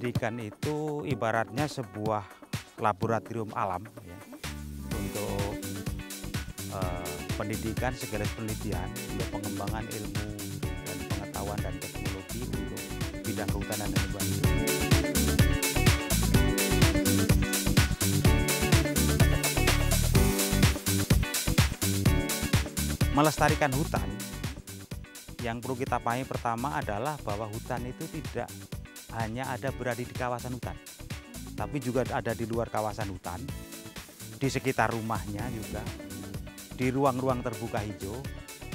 pendidikan itu ibaratnya sebuah laboratorium alam ya, untuk pendidikan sekaligus penelitian untuk pengembangan ilmu dan pengetahuan dan teknologi untuk bidang kehutanan dan lingkungan hidup. Melestarikan hutan, yang perlu kita pahami pertama adalah bahwa hutan itu tidak hanya ada berada di kawasan hutan, tapi juga ada di luar kawasan hutan, di sekitar rumahnya juga, di ruang-ruang terbuka hijau,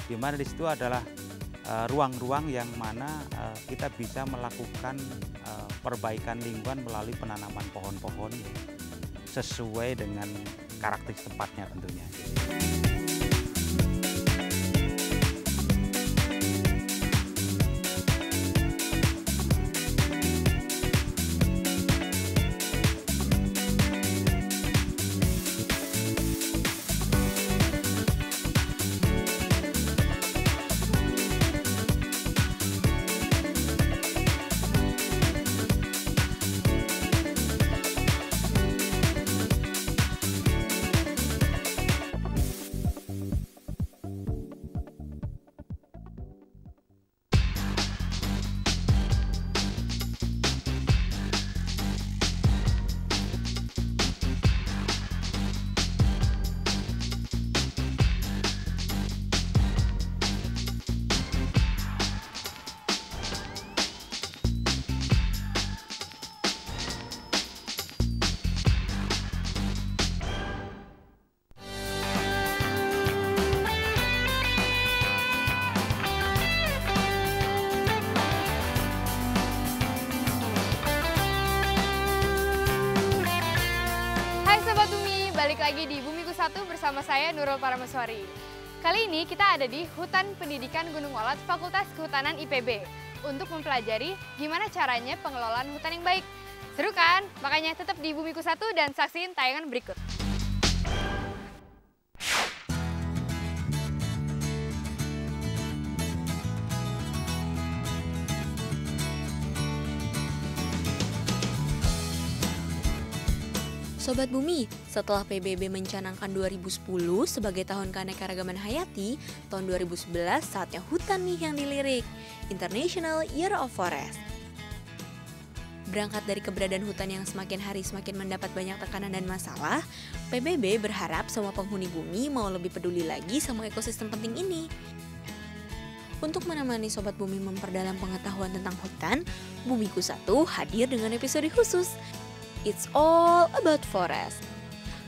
di mana di situ adalah ruang-ruang yang mana kita bisa melakukan perbaikan lingkungan melalui penanaman pohon-pohon sesuai dengan karakteristik tempatnya tentunya. Balik lagi di Bumiku 1 bersama saya Nurul Parameswari. Kali ini kita ada di Hutan Pendidikan Gunung Walat Fakultas Kehutanan IPB untuk mempelajari gimana caranya pengelolaan hutan yang baik. Seru kan? Makanya tetap di Bumiku 1 dan saksiin tayangan berikut. Sobat Bumi, setelah PBB mencanangkan 2010 sebagai tahun keanekaragaman hayati, tahun 2011 saatnya hutan nih yang dilirik, International Year of Forest. Berangkat dari keberadaan hutan yang semakin hari semakin mendapat banyak tekanan dan masalah, PBB berharap semua penghuni bumi mau lebih peduli lagi sama ekosistem penting ini. Untuk menemani Sobat Bumi memperdalam pengetahuan tentang hutan, Bumiku 1 hadir dengan episode khusus. It's all about forest.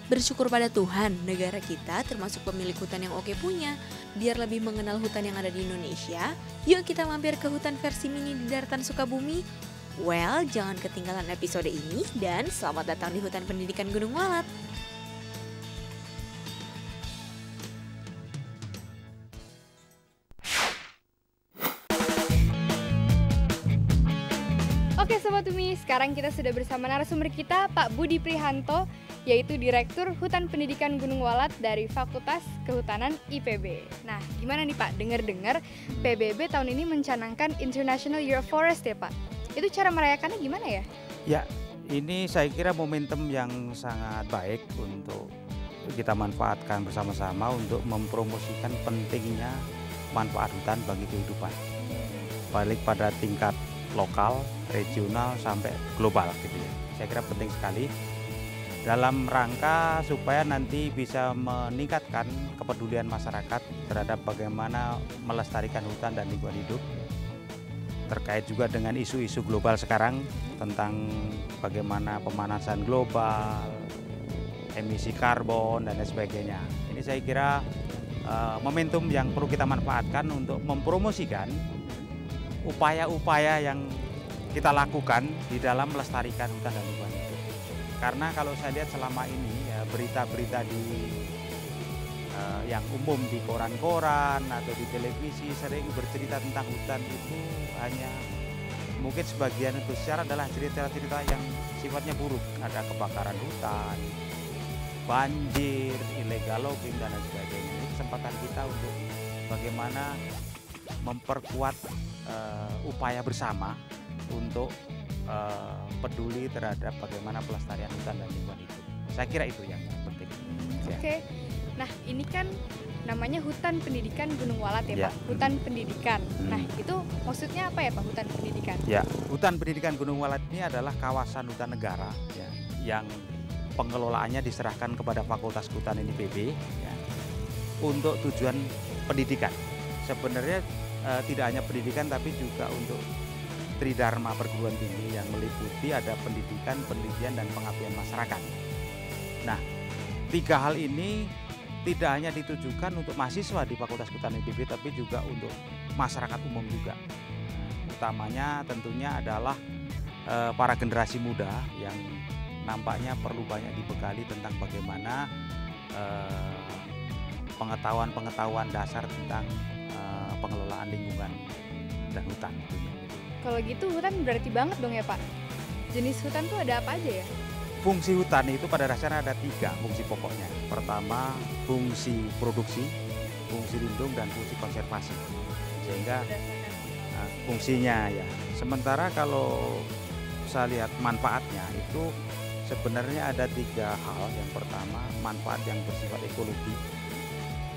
Bersyukur pada Tuhan, negara kita termasuk pemilik hutan yang oke punya. Biar lebih mengenal hutan yang ada di Indonesia, yuk kita mampir ke hutan versi mini di daratan Sukabumi. Well, jangan ketinggalan episode ini dan selamat datang di Hutan Pendidikan Gunung Walat. Oke Sobat Bumi, sekarang kita sudah bersama narasumber kita Pak Budi Prihanto, yaitu Direktur Hutan Pendidikan Gunung Walat dari Fakultas Kehutanan IPB. Nah, gimana nih Pak, dengar-dengar PBB tahun ini mencanangkan International Year of Forest ya Pak? Itu cara merayakannya gimana ya? Ya, ini saya kira momentum yang sangat baik untuk kita manfaatkan bersama-sama untuk mempromosikan pentingnya manfaat hutan bagi kehidupan. Balik pada tingkat lokal, regional, sampai global gitu ya. Saya kira penting sekali dalam rangka supaya nanti bisa meningkatkan kepedulian masyarakat terhadap bagaimana melestarikan hutan dan lingkungan hidup, terkait juga dengan isu-isu global sekarang tentang bagaimana pemanasan global, emisi karbon dan lain sebagainya. Ini saya kira momentum yang perlu kita manfaatkan untuk mempromosikan upaya-upaya yang kita lakukan di dalam melestarikan hutan dan lingkungan hidup. Karena kalau saya lihat selama ini ya, berita-berita di yang umum di koran-koran atau di televisi sering bercerita tentang hutan itu hanya mungkin sebagian besar adalah cerita-cerita yang sifatnya buruk. Ada kebakaran hutan, banjir, illegal logging dan lain sebagainya. Ini kesempatan kita untuk bagaimana memperkuat upaya bersama untuk peduli terhadap bagaimana pelestarian hutan dan lingkungan hidup. Saya kira itu yang penting. Ya. Oke. Nah, ini kan namanya Hutan Pendidikan Gunung Walat ya, Ya. Pak. Hutan pendidikan. Hmm. Nah, itu maksudnya apa ya, Pak, hutan pendidikan? Ya, Hutan Pendidikan Gunung Walat ini adalah kawasan hutan negara ya, yang pengelolaannya diserahkan kepada Fakultas Kehutanan IPB ya, untuk tujuan pendidikan. Sebenarnya tidak hanya pendidikan tapi juga untuk tridharma perguruan tinggi yang meliputi ada pendidikan, penelitian, dan pengabdian masyarakat. Nah, 3 hal ini tidak hanya ditujukan untuk mahasiswa di Fakultas Kehutanan IPB tapi juga untuk masyarakat umum juga. Utamanya tentunya adalah para generasi muda yang nampaknya perlu banyak dibekali tentang bagaimana pengetahuan-pengetahuan dasar tentang pengelolaan lingkungan dan hutan tentunya. Kalau gitu hutan berarti banget dong ya, Pak. Jenis hutan tuh ada apa aja ya? Fungsi hutan itu pada dasarnya ada 3 fungsi pokoknya. Pertama, fungsi produksi, fungsi lindung, dan fungsi konservasi. Sehingga fungsinya ya. Sementara kalau saya lihat manfaatnya itu sebenarnya ada 3 hal. Yang pertama, manfaat yang bersifat ekologi,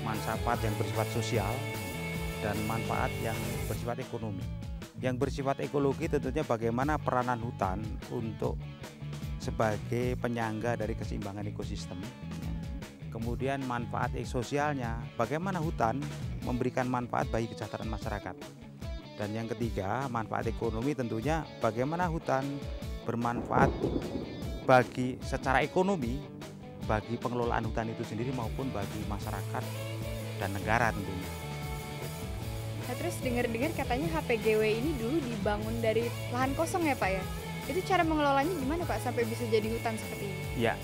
manfaat yang bersifat sosial, dan manfaat yang bersifat ekonomi. Yang bersifat ekologi tentunya bagaimana peranan hutan untuk sebagai penyangga dari keseimbangan ekosistem. Kemudian manfaat sosialnya, bagaimana hutan memberikan manfaat bagi kesejahteraan masyarakat. Dan yang ketiga, manfaat ekonomi tentunya bagaimana hutan bermanfaat bagi secara ekonomi bagi pengelolaan hutan itu sendiri maupun bagi masyarakat dan negara tentunya. Nah, terus dengar-dengar katanya HPGW ini dulu dibangun dari lahan kosong ya, Pak ya? Itu cara mengelolanya gimana, Pak, sampai bisa jadi hutan seperti ini? Ya,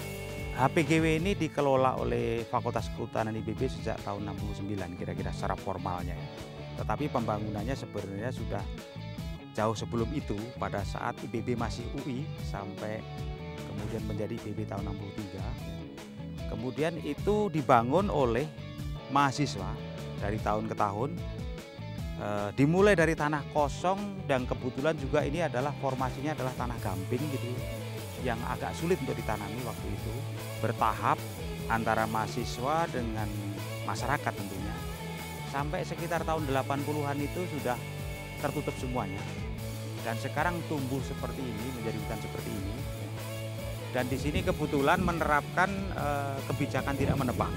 HPGW ini dikelola oleh Fakultas Kehutanan IPB sejak tahun 69 kira-kira secara formalnya ya. Tetapi pembangunannya sebenarnya sudah jauh sebelum itu, pada saat IPB masih UI sampai kemudian menjadi IPB tahun 63. Kemudian itu dibangun oleh mahasiswa dari tahun ke tahun. Dimulai dari tanah kosong dan kebetulan juga ini adalah formasinya adalah tanah gamping gitu yang agak sulit untuk ditanami waktu itu, bertahap antara mahasiswa dengan masyarakat tentunya. Sampai sekitar tahun 80-an itu sudah tertutup semuanya. Dan sekarang tumbuh seperti ini, menjadi hutan seperti ini. Dan di sini kebetulan menerapkan kebijakan tidak menebang.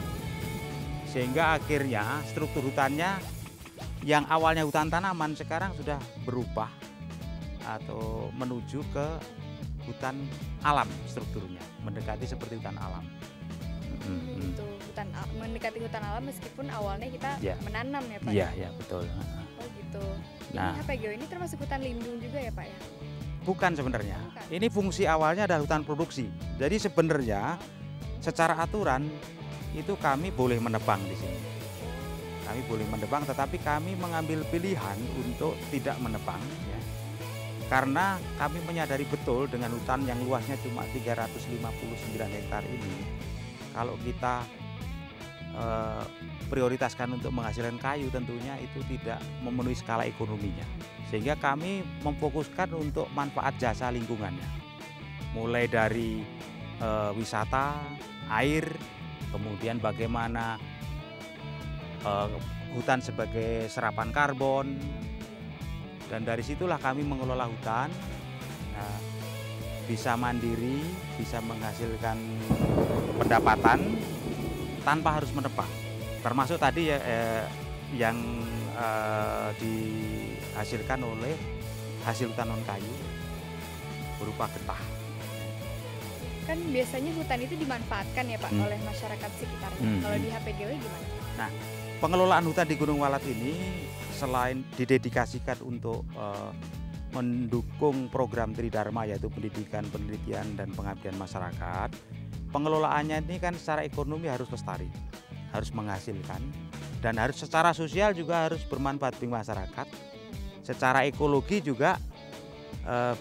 Sehingga akhirnya struktur hutannya yang awalnya hutan tanaman sekarang sudah berubah atau menuju ke hutan alam strukturnya, mendekati seperti hutan alam. Gitu, mendekati hutan alam meskipun awalnya kita menanam ya, Pak? Iya, betul. Oh gitu. Nah, Ini HPGW ini termasuk hutan lindung juga ya, Pak ya? Bukan sebenarnya. Bukan. Ini fungsi awalnya adalah hutan produksi. Jadi sebenarnya secara aturan itu kami boleh menebang di sini. Kami boleh menebang, tetapi kami mengambil pilihan untuk tidak menebang ya. Karena kami menyadari betul dengan hutan yang luasnya cuma 359 hektar ini, kalau kita prioritaskan untuk menghasilkan kayu tentunya itu tidak memenuhi skala ekonominya. Sehingga kami memfokuskan untuk manfaat jasa lingkungannya. Mulai dari wisata, air, kemudian bagaimana hutan sebagai serapan karbon, dan dari situlah kami mengelola hutan. Nah, bisa mandiri, bisa menghasilkan pendapatan tanpa harus menebang. Termasuk tadi ya yang dihasilkan oleh hasil hutan non kayu berupa getah. Kan biasanya hutan itu dimanfaatkan ya, Pak, oleh masyarakat sekitarnya. Kalau di HPGW gimana? Nah, pengelolaan hutan di Gunung Walat ini selain didedikasikan untuk mendukung program Tridharma yaitu pendidikan, penelitian, dan pengabdian masyarakat, pengelolaannya ini kan secara ekonomi harus lestari, harus menghasilkan, dan harus secara sosial juga harus bermanfaat bagi masyarakat. Secara ekologi juga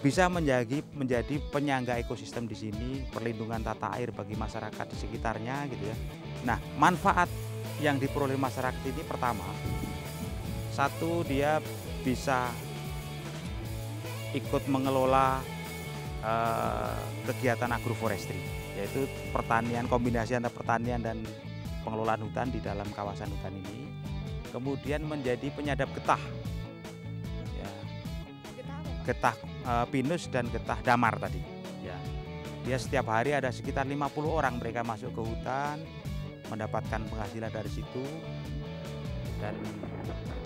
bisa menjadi penyangga ekosistem di sini, perlindungan tata air bagi masyarakat di sekitarnya gitu ya. Nah, manfaat yang diperoleh masyarakat ini pertama, satu, dia bisa ikut mengelola kegiatan agroforestry, yaitu pertanian, kombinasi antara pertanian dan pengelolaan hutan di dalam kawasan hutan ini. Kemudian menjadi penyadap getah, ya, getah pinus dan getah damar tadi. Ya, dia setiap hari ada sekitar 50 orang mereka masuk ke hutan, mendapatkan penghasilan dari situ, dan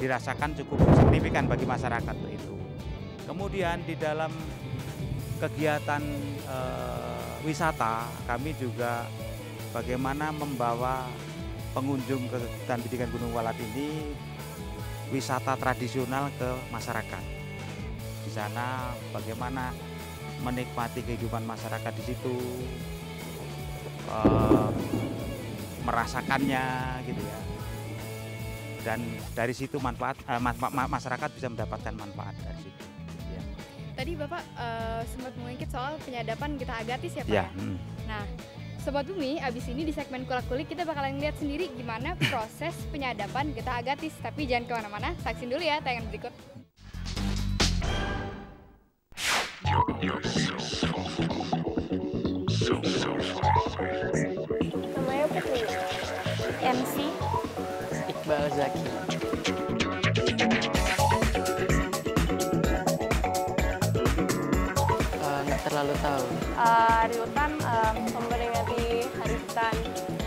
dirasakan cukup signifikan bagi masyarakat itu. Kemudian di dalam kegiatan wisata, kami juga bagaimana membawa pengunjung ke Hutan Pendidikan Gunung Walat ini wisata tradisional ke masyarakat. Di sana bagaimana menikmati kehidupan masyarakat di situ, merasakannya gitu ya. Dan dari situ masyarakat bisa mendapatkan manfaat dari situ. Ya. Tadi Bapak sempat mengungkit soal penyadapan getah agatis ya Pak Ya. ya? Nah, Sobat Bumi, abis ini di segmen Kulak-Kulik kita bakalan lihat sendiri gimana proses penyadapan getah agatis. Tapi jangan kemana-mana, saksin dulu ya tayangan berikut. Namanya Putri. MC Iqbal Zaki. Nggak terlalu tahu. Hari Hutan memperingati Hari Hutan.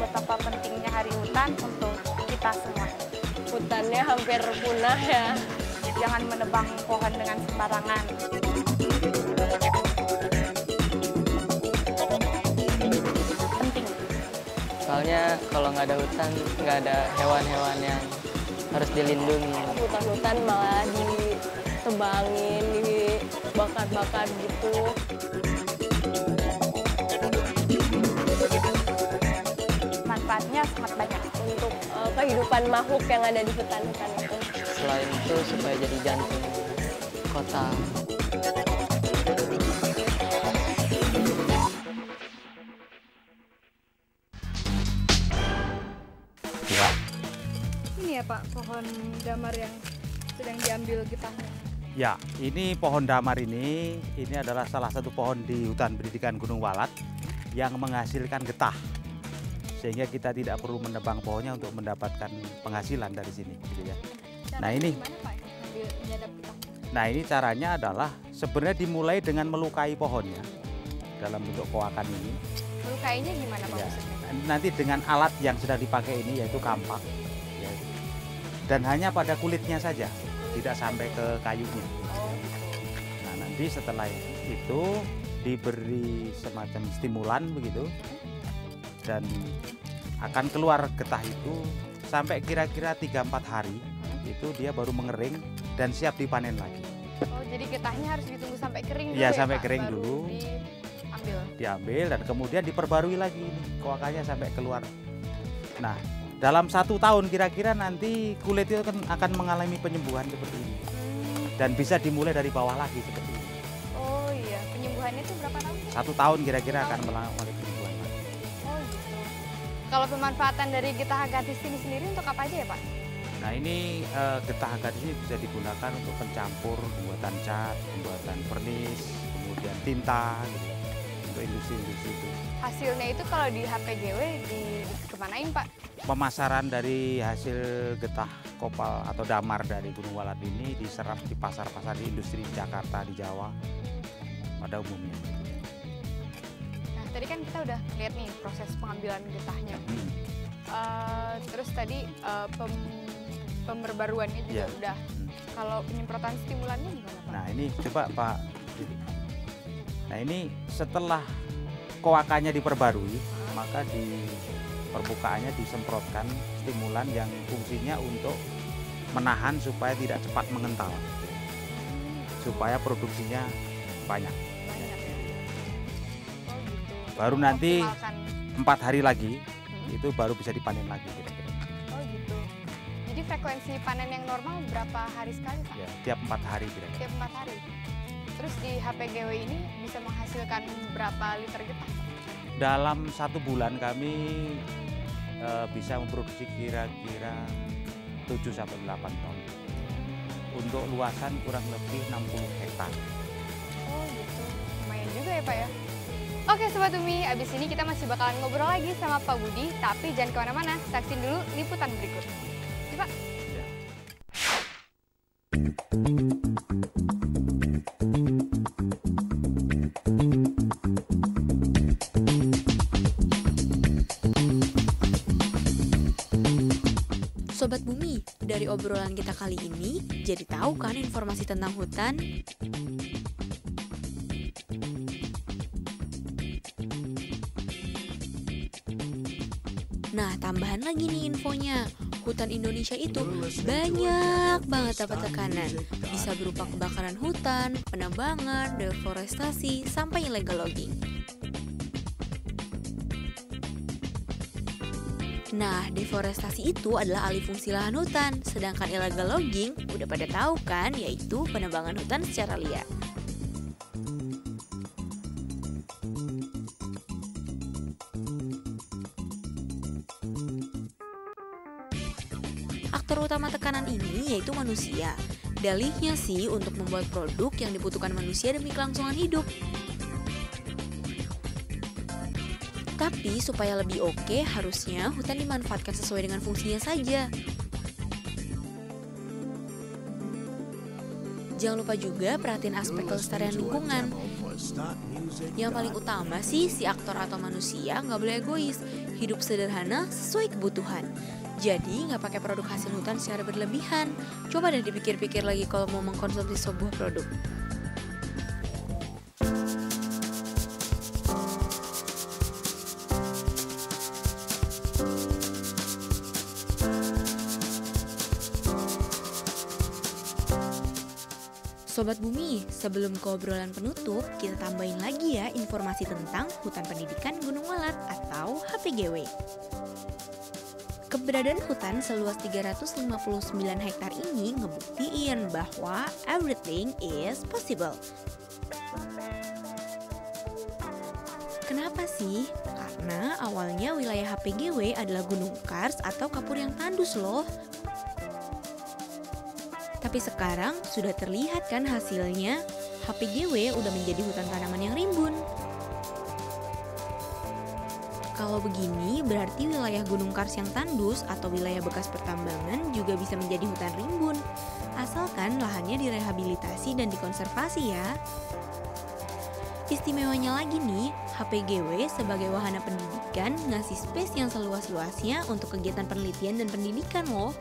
Betapa pentingnya Hari Hutan untuk kita semua. Hutannya hampir punah ya. Jangan menebang pohon dengan sembarangan. Penting. Soalnya kalau nggak ada hutan, nggak ada hewan-hewan yang harus dilindungi. Hutan-hutan malah ditebangin, dibakar-bakar gitu. Manfaatnya sangat banyak untuk kehidupan makhluk yang ada di hutan-hutan itu. Selain itu supaya jadi jantung kota. Ini ya Pak, pohon damar yang sedang diambil getahnya. Ya, ini pohon damar ini adalah salah satu pohon di Hutan Pendidikan Gunung Walat yang menghasilkan getah. Sehingga kita tidak perlu menebang pohonnya untuk mendapatkan penghasilan dari sini, gitu ya. Nah, ini Gimana Pak ambil menyadap getah? Nah, ini caranya adalah sebenarnya dimulai dengan melukai pohonnya dalam bentuk koakan ini. Melukainya gimana Pak Ya, maksudnya? nanti dengan alat yang sudah dipakai ini yaitu kampak, ya. Dan hanya pada kulitnya saja, tidak sampai ke kayunya. Oh, Nah, nanti setelah itu diberi semacam stimulan begitu, dan akan keluar getah itu sampai kira-kira 3-4 hari itu dia baru mengering dan siap dipanen lagi. oh jadi getahnya harus ditunggu sampai kering dulu Iya, ya sampai Pak, kering baru dulu. diambil. Dan kemudian diperbarui lagi ini koakannya sampai keluar. Nah, dalam 1 tahun kira-kira nanti kulit itu akan mengalami penyembuhan seperti ini dan bisa dimulai dari bawah lagi seperti ini. Oh iya, penyembuhannya itu berapa tahun? 1 tahun kira-kira akan mengalami penyembuhan lagi. Oh gitu. Kalau pemanfaatan dari getah agatis ini sendiri untuk apa aja ya Pak? Nah, ini getah agatis ini bisa digunakan untuk pencampur, pembuatan cat, pembuatan vernis, kemudian tinta gitu, untuk industri-industri itu. Hasilnya itu kalau di HPGW kemanain Pak? Pemasaran dari hasil getah kopal atau damar dari Gunung Walat ini diserap di pasar-pasar di industri di Jakarta, di Jawa pada umumnya. Nah tadi kan kita udah lihat nih proses pengambilan getahnya. Terus tadi pemberbaruannya juga Iya. udah. Kalau penyemprotan stimulannya gimana Pak? Nah, ini coba Pak. Nah, ini setelah koakannya diperbarui, maka di permukaannya disemprotkan stimulan yang fungsinya untuk menahan supaya tidak cepat mengental, supaya produksinya banyak. Banyak ya. Oh gitu. Baru nanti Mengoptimalkan. 4 hari lagi itu baru bisa dipanen lagi kira-kira. Oh gitu. Jadi frekuensi panen yang normal berapa hari sekali Pak? Ya, tiap 4 hari kira-kira. Tiap 4 hari. Terus di HPGW ini bisa menghasilkan berapa liter getah? Dalam 1 bulan kami bisa memproduksi kira-kira 7-8 ton. Untuk luasan kurang lebih 60 hektar. Oh gitu. Lumayan juga juga ya Pak ya. Oke Sobat Umi, abis ini kita masih bakalan ngobrol lagi sama Pak Budi, tapi jangan kemana-mana, saksiin dulu liputan berikut. Ya Pak. Sobat Bumi, dari obrolan kita kali ini, jadi tahu kan informasi tentang hutan? Nah, tambahan lagi nih infonya. Hutan Indonesia itu banyak banget dapat tekanan. Bisa berupa kebakaran hutan, penebangan, deforestasi, sampai illegal logging. Nah, deforestasi itu adalah alih fungsi lahan hutan, sedangkan illegal logging udah pada tahu kan, yaitu penebangan hutan secara liar. Aktor utama tekanan ini yaitu manusia. Dalihnya sih untuk membuat produk yang dibutuhkan manusia demi kelangsungan hidup. Tapi supaya lebih oke, harusnya hutan dimanfaatkan sesuai dengan fungsinya saja. Jangan lupa juga perhatiin aspek kelestarian lingkungan. Yang paling utama sih, si aktor atau manusia nggak boleh egois. Hidup sederhana sesuai kebutuhan. Jadi nggak pakai produk hasil hutan secara berlebihan. Coba deh dipikir-pikir lagi kalau mau mengkonsumsi sebuah produk. Sobat Bumi, sebelum ke obrolan penutup, kita tambahin lagi ya informasi tentang Hutan Pendidikan Gunung Walat atau HPGW. Keberadaan hutan seluas 359 hektar ini ngebuktiin bahwa everything is possible. Kenapa sih? Karena awalnya wilayah HPGW adalah gunung kars atau kapur yang tandus loh. Tapi sekarang sudah terlihat kan hasilnya, HPGW udah menjadi hutan tanaman yang rimbun. Kalau begini berarti wilayah gunung kars yang tandus atau wilayah bekas pertambangan juga bisa menjadi hutan rimbun. Asalkan lahannya direhabilitasi dan dikonservasi ya. Istimewanya lagi nih, HPGW sebagai wahana pendidikan ngasih space yang seluas-luasnya untuk kegiatan penelitian dan pendidikan loh.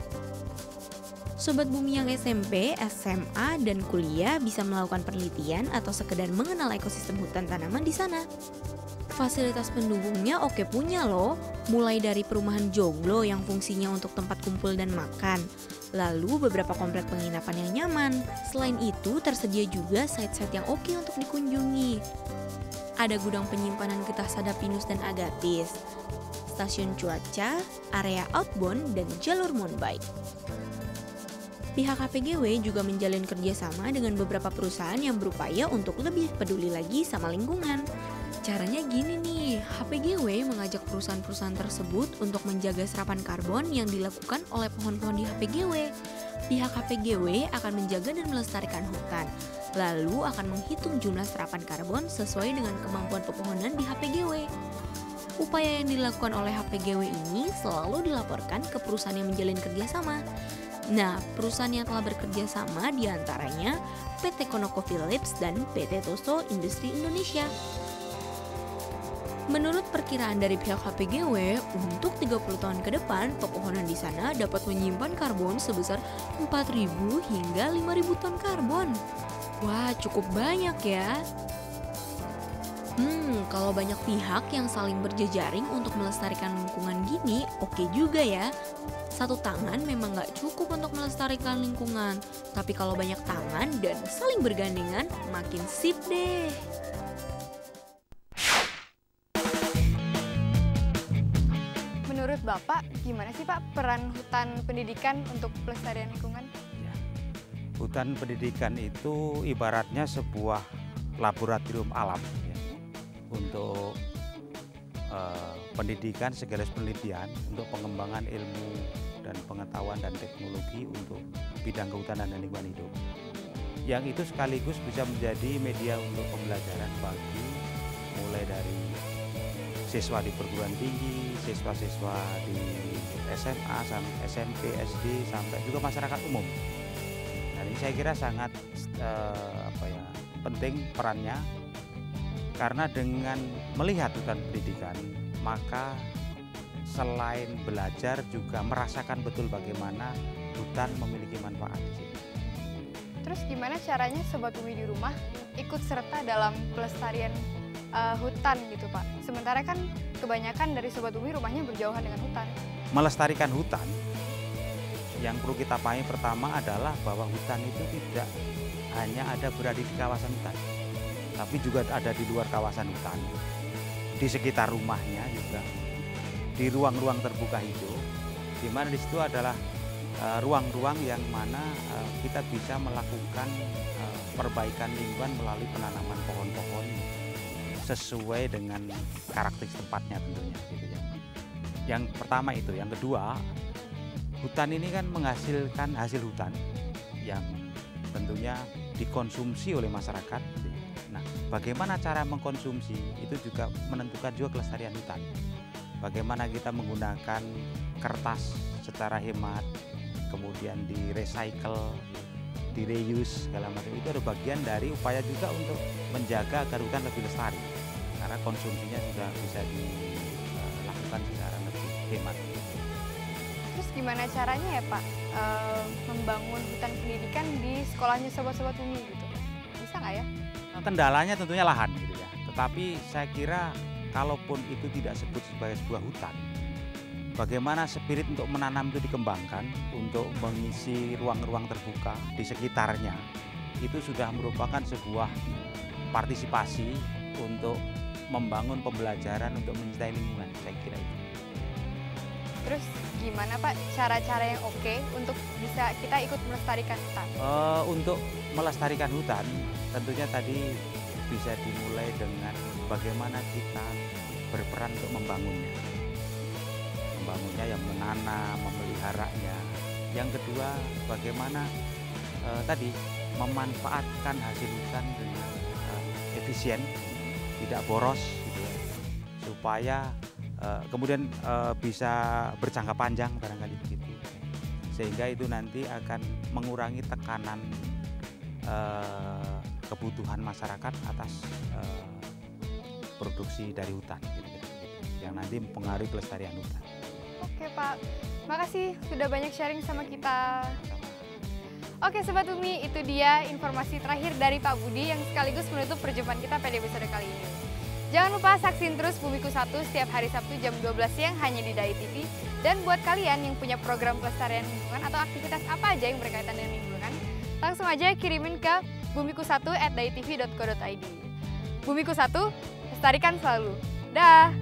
Sobat Bumi yang SMP, SMA, dan kuliah bisa melakukan penelitian atau sekedar mengenal ekosistem hutan tanaman di sana. Fasilitas pendukungnya oke punya loh, mulai dari perumahan joglo yang fungsinya untuk tempat kumpul dan makan, lalu beberapa komplek penginapan yang nyaman. Selain itu, tersedia juga site-site yang oke untuk dikunjungi. Ada gudang penyimpanan getah sadap pinus dan agatis, stasiun cuaca, area outbound, dan jalur mountain bike. Pihak HPGW juga menjalin kerjasama dengan beberapa perusahaan yang berupaya untuk lebih peduli lagi sama lingkungan. Caranya gini nih, HPGW mengajak perusahaan-perusahaan tersebut untuk menjaga serapan karbon yang dilakukan oleh pohon-pohon di HPGW. Pihak HPGW akan menjaga dan melestarikan hutan, lalu akan menghitung jumlah serapan karbon sesuai dengan kemampuan pepohonan di HPGW. Upaya yang dilakukan oleh HPGW ini selalu dilaporkan ke perusahaan yang menjalin kerjasama. Nah, perusahaan yang telah bekerja sama diantaranya PT ConocoPhillips dan PT Toso Industri Indonesia. Menurut perkiraan dari pihak HPGW, untuk 30 tahun ke depan, pepohonan di sana dapat menyimpan karbon sebesar 4.000 hingga 5.000 ton karbon. Wah, cukup banyak ya. Kalau banyak pihak yang saling berjejaring untuk melestarikan lingkungan gini, oke juga ya. Satu tangan memang gak cukup untuk melestarikan lingkungan, tapi kalau banyak tangan dan saling bergandengan, makin sip deh. Menurut Bapak, gimana sih Pak peran hutan pendidikan untuk pelestarian lingkungan? Hutan pendidikan itu ibaratnya sebuah laboratorium alam ya, untuk pendidikan sekaligus penelitian untuk pengembangan ilmu dan pengetahuan dan teknologi untuk bidang kehutanan dan lingkungan hidup. yang itu sekaligus bisa menjadi media untuk pembelajaran bagi mulai dari siswa di perguruan tinggi, siswa-siswa di SMA, SMP, SD, sampai juga masyarakat umum. Dan ini saya kira sangat penting perannya, karena dengan melihat hutan pendidikan, maka selain belajar juga merasakan betul bagaimana hutan memiliki manfaat di sini. Terus gimana caranya Sobat Bumi di rumah ikut serta dalam pelestarian hutan gitu Pak? Sementara kan kebanyakan dari Sobat Bumi rumahnya berjauhan dengan hutan. Melestarikan hutan, yang perlu kita pahami pertama adalah bahwa hutan itu tidak hanya ada berada di kawasan hutan, tapi juga ada di luar kawasan hutan, di sekitar rumahnya juga, di ruang-ruang terbuka hijau, di mana di situ adalah ruang-ruang yang mana kita bisa melakukan perbaikan lingkungan melalui penanaman pohon-pohon sesuai dengan karakteristik tempatnya tentunya gitu ya. Yang pertama itu, yang kedua, hutan ini kan menghasilkan hasil hutan yang tentunya dikonsumsi oleh masyarakat. Nah, bagaimana cara mengkonsumsi itu juga menentukan juga kelestarian hutan. Bagaimana kita menggunakan kertas secara hemat, kemudian di recycle, di reuse segala macam, itu ada bagian dari upaya juga untuk menjaga agar hutan lebih lestari, karena konsumsinya sudah bisa dilakukan secara lebih hemat. Terus gimana caranya ya Pak membangun hutan pendidikan di sekolahnya Sobat-Sobat Bumi gitu? Bisa nggak ya? Kendalanya tentunya lahan gitu ya. Tetapi saya kira kalaupun itu tidak sebut sebagai sebuah hutan, bagaimana spirit untuk menanam itu dikembangkan untuk mengisi ruang-ruang terbuka di sekitarnya, itu sudah merupakan sebuah partisipasi untuk membangun pembelajaran untuk mencintai lingkungan, saya kira itu. Terus gimana Pak cara-cara yang oke untuk bisa kita ikut melestarikan hutan? Untuk melestarikan hutan tentunya tadi bisa dimulai dengan bagaimana kita berperan untuk membangunnya, yang menanam, memeliharanya. Yang kedua, bagaimana tadi memanfaatkan hasil hutan dengan efisien, tidak boros, gitu ya, supaya kemudian bisa berjangka panjang barangkali begitu, sehingga itu nanti akan mengurangi tekanan kebutuhan masyarakat atas produksi dari hutan, gitu, yang nanti mempengaruhi pelestarian hutan. Oke Pak, makasih sudah banyak sharing sama kita. Oke Sobat Bumi, itu dia informasi terakhir dari Pak Budi yang sekaligus menutup perjumpaan kita pada episode kali ini. Jangan lupa saksiin terus Bumiku 1 setiap hari Sabtu jam 12 siang hanya di Dai TV. Dan buat kalian yang punya program pelestarian lingkungan atau aktivitas apa aja yang berkaitan dengan lingkungan, langsung aja kirimin ke bumiku1@daitv.co.id. Bumiku 1, lestarikan selalu. Dah.